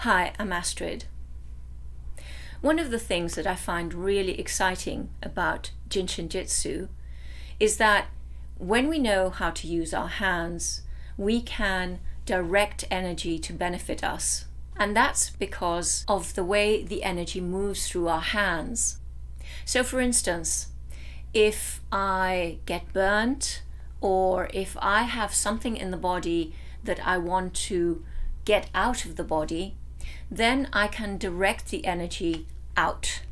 Hi, I'm Astrid. One of the things that I find really exciting about Jin Shin Jyutsu is that when we know how to use our hands, we can direct energy to benefit us. And that's because of the way the energy moves through our hands. So for instance, if I get burnt or if I have something in the body that I want to get out of the body, then I can direct the energy out.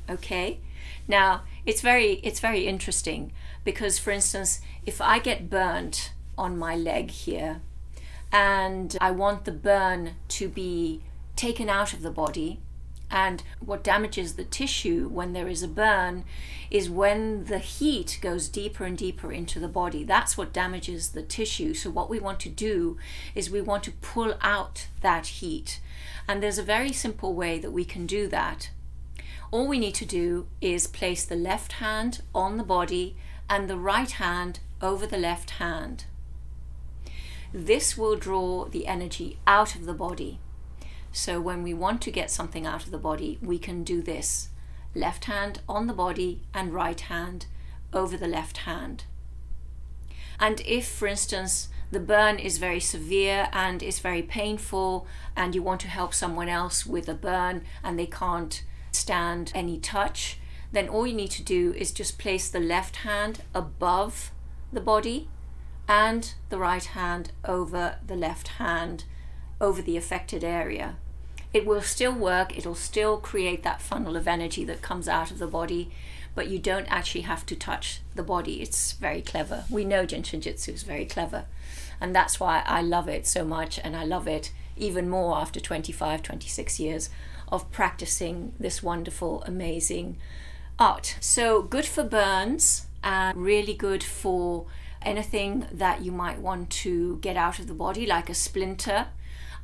Okay? Now, it's very interesting because, for instance, if I get burnt on my leg here and I want the burn to be taken out of the body, and what damages the tissue when there is a burn is when the heat goes deeper and deeper into the body. That's what damages the tissue. So what we want to do is we want to pull out that heat. And there's a very simple way that we can do that. All we need to do is place the left hand on the body and the right hand over the left hand. This will draw the energy out of the body. So when we want to get something out of the body, we can do this. Left hand on the body and right hand over the left hand. And if, for instance, the burn is very severe and is very painful and you want to help someone else with a burn and they can't stand any touch, then all you need to do is just place the left hand above the body and the right hand over the left hand over the affected area. It will still work, it'll still create that funnel of energy that comes out of the body, but you don't actually have to touch the body. It's very clever. We know Jin Shin Jyutsu is very clever, and that's why I love it so much, and I love it even more after 25, 26 years of practicing this wonderful, amazing art. So good for burns and really good for anything that you might want to get out of the body, like a splinter.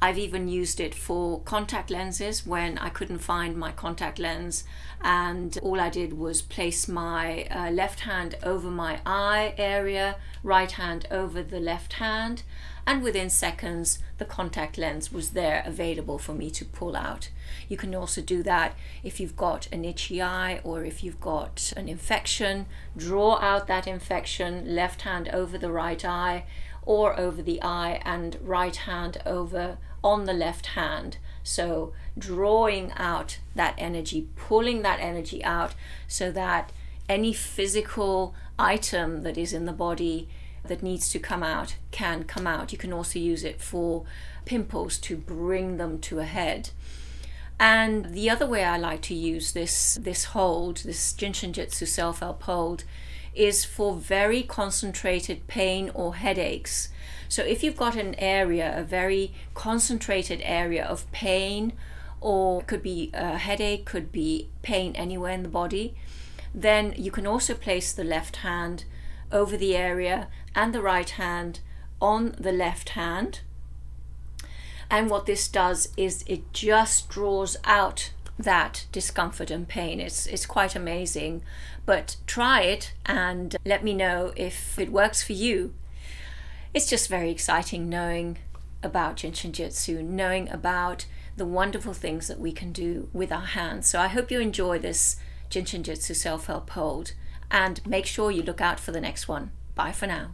I've even used it for contact lenses when I couldn't find my contact lens, and all I did was place my left hand over my eye area, right hand over the left hand, and within seconds the contact lens was there available for me to pull out. You can also do that if you've got an itchy eye or if you've got an infection. Draw out that infection, left hand over the right eye or over the eye and right hand over on the left hand. So drawing out that energy, pulling that energy out so that any physical item that is in the body that needs to come out can come out. You can also use it for pimples to bring them to a head. And the other way I like to use this hold, this Jin Shin Jyutsu self-help hold, is for very concentrated pain or headaches. So if you've got an area, a very concentrated area of pain, or it could be a headache, could be pain anywhere in the body, then you can also place the left hand over the area and the right hand on the left hand. And what this does is it just draws out that discomfort and pain. It's quite amazing, but try it and let me know if it works for you. It's just very exciting knowing about Jin Shin Jyutsu, knowing about the wonderful things that we can do with our hands. So I hope you enjoy this Jin Shin Jyutsu self-help hold and make sure you look out for the next one. Bye for now.